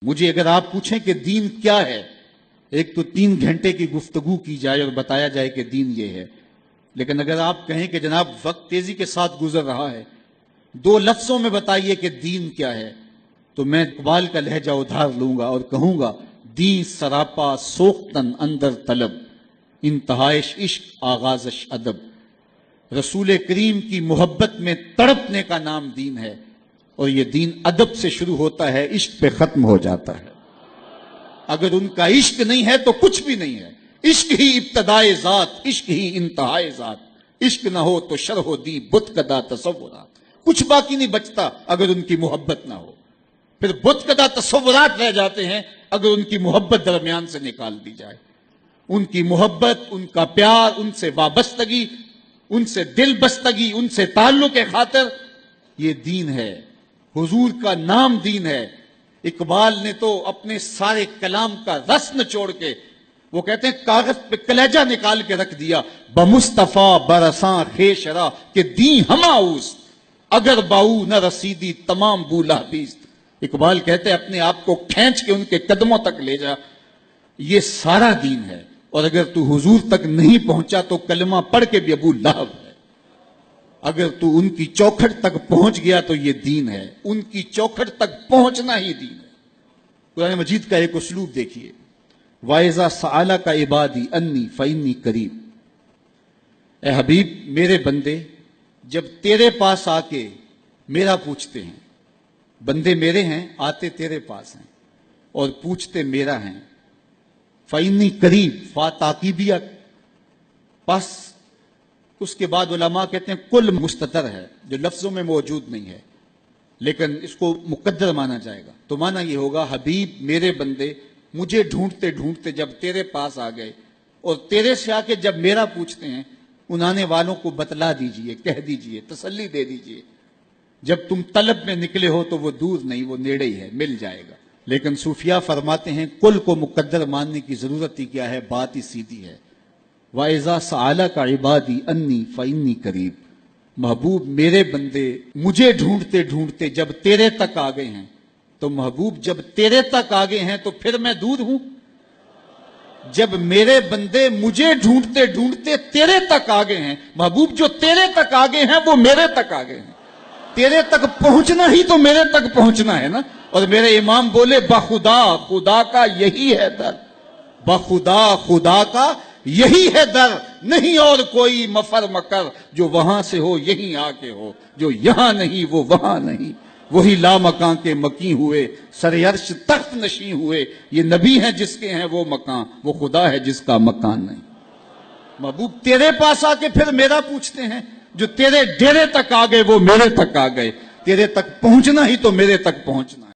مجھے اگر آپ پوچھیں کہ دین کیا ہے، ایک تو 3 گھنٹے کی گفتگو کی جائے اور بتایا جائے کہ دین یہ ہے، لیکن اگر آپ کہیں کہ جناب وقت تیزی کے ساتھ گزر رہا ہے، 2 لفظوں میں بتائیے کہ دین کیا ہے، تو میں اقبال کا لہجہ ادھار لوں گا اور کہوں گا دین سراپا سوختن اندر طلب، انتہائش عشق آغازش ادب۔ رسول کریم کی محبت میں تڑپنے کا نام دین ہے، اور یہ دین ادب سے شروع ہوتا ہے، عشق پہ ختم ہو جاتا ہے۔ اگر ان کا عشق نہیں ہے تو کچھ بھی نہیں ہے۔ عشق ہی ابتدائے ذات، عشق ہی انتہائے ذات۔ عشق نہ ہو تو شرح و دی بت کدا تصورات، کچھ باقی نہیں بچتا اگر ان کی محبت نہ ہو۔ پھر بت کدا تصورات رہ جاتے ہیں اگر ان کی محبت درمیان سے نکال دی جائے۔ ان کی محبت، ان کا پیار، ان سے وابستگی، ان سے دل بستگی، ان سے تعلق خاطر، یہ دین ہے۔ حضور کا نام دین ہے۔ اقبال نے تو اپنے سارے کلام کا رس نچوڑ کے، وہ کہتے ہیں کاغذ پہ کلیجہ نکال کے رکھ دیا، بمصطفیٰ برساں خیشرا کہ دین ہما اوست، اگر باؤ نہ رسیدی تمام بولا بیست۔ اقبال کہتے ہیں اپنے آپ کو کھینچ کے ان کے قدموں تک لے جا، یہ سارا دین ہے۔ اور اگر تو حضور تک نہیں پہنچا تو کلمہ پڑھ کے بھی ابو لہب ہے۔ اگر تو ان کی چوکھٹ تک پہنچ گیا تو یہ دین ہے۔ ان کی چوکھٹ تک پہنچنا ہی دین ہے۔ قرآن مجید کا ایک اسلوب دیکھیے، وَإِذَا سَأَلَكَ عِبَادِي أَنِّي فَإِنِّي قَرِيبٌ۔ اے حبیب، میرے بندے جب تیرے پاس آ کے میرا پوچھتے ہیں، بندے میرے ہیں، آتے تیرے پاس ہیں اور پوچھتے میرا ہیں، فَإِنِّي قَرِيبٌ، فا تاکیبیہ، پس اس کے بعد علماء کہتے ہیں کل مستتر ہے، جو لفظوں میں موجود نہیں ہے لیکن اس کو مقدر مانا جائے گا، تو مانا یہ ہوگا حبیب میرے بندے مجھے ڈھونڈتے ڈھونڈتے جب تیرے پاس آ گئے اور تیرے سے آ کے جب میرا پوچھتے ہیں، ان آنے والوں کو بتلا دیجئے، کہہ دیجئے، تسلی دے دیجئے، جب تم طلب میں نکلے ہو تو وہ دور نہیں، وہ نیڑے ہی ہے، مل جائے گا۔ لیکن صوفیاء فرماتے ہیں کل کو مقدر ماننے کی ضرورت ہی کیا ہے، بات ہی سیدھی ہے۔ وَإِذَا سَأَلَكَ عِبَادِي أَنِّي فَإِنِّي قَرِيبٌ، محبوب میرے بندے مجھے ڈھونڈتے ڈھونڈتے جب تیرے تک آ گئے ہیں، تو محبوب جب تیرے تک آ گئے ہیں تو پھر میں دور ہوں؟ جب میرے بندے مجھے ڈھونڈتے ڈھونڈتے تیرے تک آ گئے ہیں، محبوب جو تیرے تک آ گئے ہیں وہ میرے تک آ گئے ہیں۔ تیرے تک پہنچنا ہی تو میرے تک پہنچنا ہے نا۔ اور میرے امام بولے بخدا خدا کا یہی ہے در، بخدا خدا کا یہی ہے در، نہیں اور کوئی مفر مکر، جو وہاں سے ہو یہیں آ کے ہو، جو یہاں نہیں وہ وہاں نہیں، وہی لامکاں کے مکیں ہوئے، سر عرش تخت نشیں ہوئے، یہ نبی ہیں جس کے ہیں وہ مکان، وہ خدا ہے جس کا مکان نہیں۔ محبوب تیرے پاس آ کے پھر میرا پوچھتے ہیں، جو تیرے ڈیرے تک آ گئے وہ میرے تک آ گئے، تیرے تک پہنچنا ہی تو میرے تک پہنچنا ہے۔